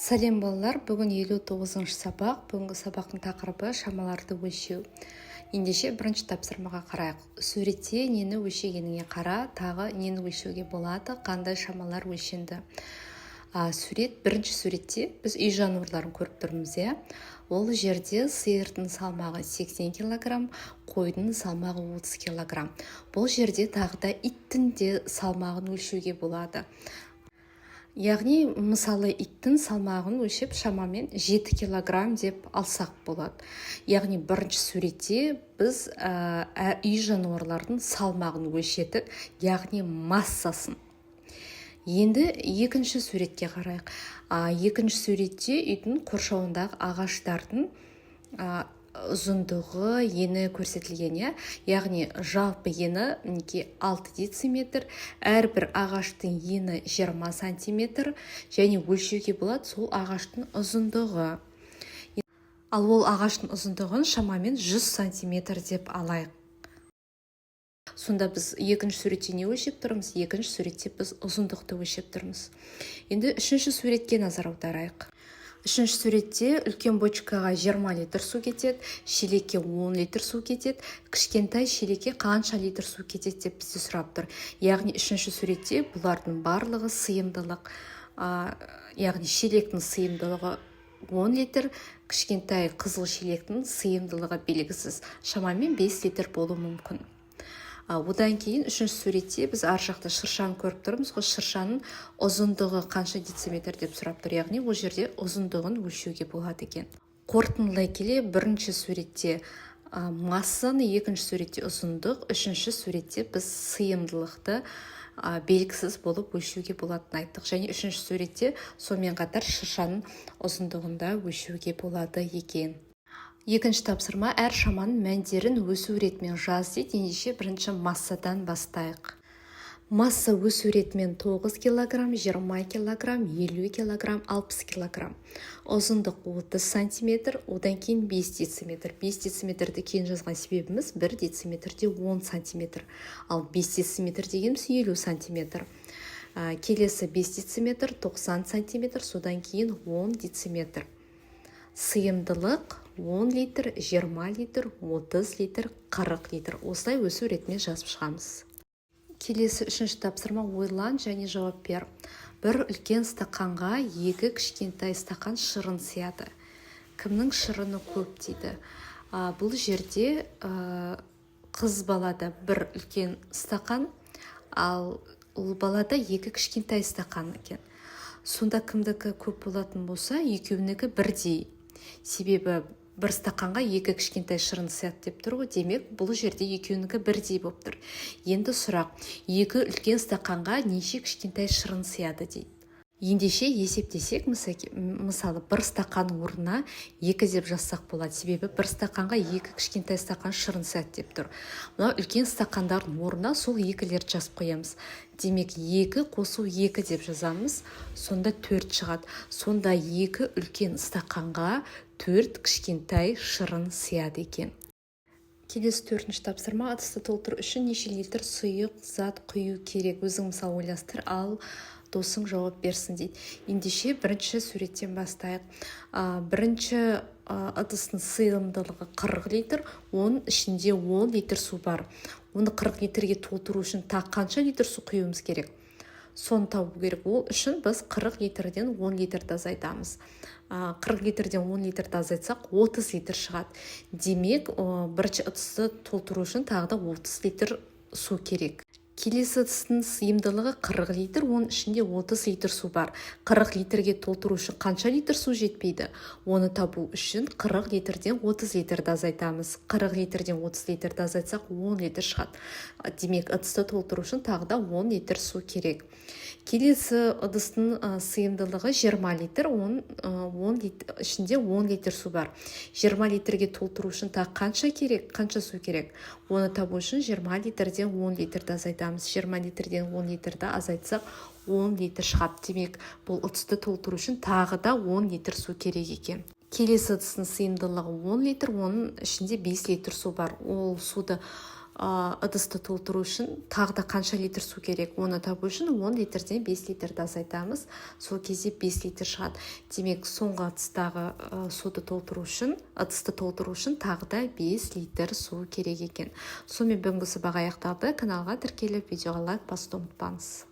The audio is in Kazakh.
Сәлем балалар, бүгін 59-шы сабақ. Бүгінгі сабақтың тақырыбы шамаларды өлшеу. Ендеше бірінші тапсырмаға қарайық. Суретте нені өлшегеніңе қара, тағы нені өлшеуге болады, қандай шамалар өлшенді. Бірінші суретте біз үй жануарларын көріп тұрмыз. Ол жерде сиырдың салмағы 80 килограмм, қойдың салмағы 30 килограмм. Бұл жерде тағы да иттің де салмағын өлшеуге болады. Яғни, мысалы, иттің салмағын өлшеп шамамен 7 килограмм деп алсақ болады. Яғни, бірінші суретте біз үй жануарлардың салмағын өлшедік, яғни массасын. Енді екінші суретке қарайық. Екінші суретте үйдің қоршауындағы ағаштардың ұзындығы, ені көрсетілген. Яғни, жалпы ені 6 дециметр, әрбір ағаштың ені 20 сантиметр, және өлшеуге болады сол ағаштың ұзындығы. Ал ол ағаштың ұзындығын шамамен 100 сантиметр деп алайық. Сонда біз екінші суретте не өлшеп тұрмыз? Екінші суретте біз ұзындықты өлшеп тұрмыз. Енді үшінші суретке назар аударайық. Үшінші суретте үлкен бочкаға 20 литр су кетеді, шелекке 10 литр су кетеді, кішкентай шелекке қанша литр су кетеді деп бізде сұрап тұр. Яғни үшінші суретте бұлардың барлығы сыйымдылық. Яғни шелектің сыйымдылығы 10 литр, кішкентай қызыл шелектің сыйымдылығы белгісіз. Шамамен 5 литр болуы мүмкін. Одан кейін үшінші суретте біз ар жақта шыршаны көріп тұрмыз. Шыршаның ұзындығы қанша дециметр деп сұрап тұр. Яғни ол жерде ұзындығын өлшеуге болады екен. Қорытындылай келе, бірінші суретте массаны, екінші суретте ұзындық, үшінші суретте біз сыйымдылықты белгісіз болып өлшеуге болатынын айттық. Және үшінші суретте сонымен қатар шыршаның ұзындығында өлшеуге болады екен. Екінші тапсырма әр шаманың мәндерін өсу ретімен жаз дейді. Ендеше бірінші массадан бастайық. Масса өсу ретімен 9 килограмм, 20 килограмм, 50 килограмм, 60 килограмм. Ұзындық 30 сантиметр, одан кейін 5 дециметр. 5 дециметрді кейін жазған себебіміз 1 дециметрде 10 сантиметр. Ал 5 дециметр дегеніміз 50 сантиметр. Келесі 5 дециметр, 90 сантиметр, содан кейін 10 дециметр. Сыйымдылық 10 литр, 20 литр, 30 литр, 40 литр. Осылай өсу ретімен жазып шығамыз. Келесі үшінші тапсырма ойлан және жауап бер. Бір үлкен стақанға екі кішкентай стақан шырын сияды. Кімнің шырыны көп дейді? Бұл жерде қыз балада бір үлкен стақан, ал ұл балада екі кішкентай стақан екен. Сонда кімдікі көп болатын болса, екеуінікі бірдей. Себебі бір стақанға екі кішкентай шырын сияды деп тұр ғой. Демек, бұл жерде екеуінікі бірдей болып тұр. Енді сұрақ, екі үлкен стақанға неше кішкентай шырын сияды дейді. Ендеше есептесек, мысалы, бір стақан орнына 2 деп жазсақ болады. Себебі бір стақанға екі кішкентай стақан шырын сияды деп тұр. Мына үлкен стақандардың орнына сол екілерді жазып қоямыз. Демек, 2 қосу 2 деп жазамыз. Сонда 4 шығады. Сонда 2 үлкен стақанға 4 кішкентай шырын сияды екен. Келесі төртінші тапсырма. Ыдысты толтыру үшін неше литр сұйық зат құю керек? Өзің мысалы ойластыр, ал досың жауап берсін дейді. Ендеше бірінші суреттен бастайық. Бірінші ыдыстың сыйымдылығы 40 литр, оның ішінде 10 литр су бар. Оны 40 литрге толтыру үшін тағы қанша литр су құюымыз керек? Соны табу керек. Ол үшін біз 40 литрден 10 литрді азайтамыз. 40 литрден 10 литрді азайтсақ 30 литр шығады. Демек, бірінші ыдысты толтыру үшін тағы да 30 литр су керек. Келесі ыдыстың сыйымдылығы 40 литр, оның ішінде 30 литр су бар. 40 литрге толтыру үшін қанша литр су жетпейді? Оны табу үшін 40 литрден 30 литрді азайтамыз. 40 литрден 30 литрді азайтсақ 10 литр шығады. Демек, ыдысты толтыру үшін тағы да 10 литр су керек. Келесі ыдыстың сыйымдылығы 20 литр, оның ішінде 10 литр су бар. 20 литрге толтыру үшін тағы қанша су керек? Оны табу үшін 20 литрден 10 литрді азайтамыз. 20 литрден 10 литрді азайтсақ 10 литр шығады. Демек, бұл ыдысты толтыру үшін тағы да 10 литр су керек екен. Келесі ыдыстың сыйымдылығы 10 литр, оның ішінде 5 литр су бар. Ол суды ыдысты толтыру үшін тағы да қанша литр су керек, оны табу үшін 10 литрден 5 литрді азайтамыз. Сол кезде 5 литр шығады. Демек, соңғы ыдыстағы суды толтыру үшін, ыдысты толтыру үшін тағы да 5 литр су керек екен. Сонымен бүгінгі сабақ аяқталды. Каналға тіркеліп, видеоға лайк басуды ұмытпаңыз.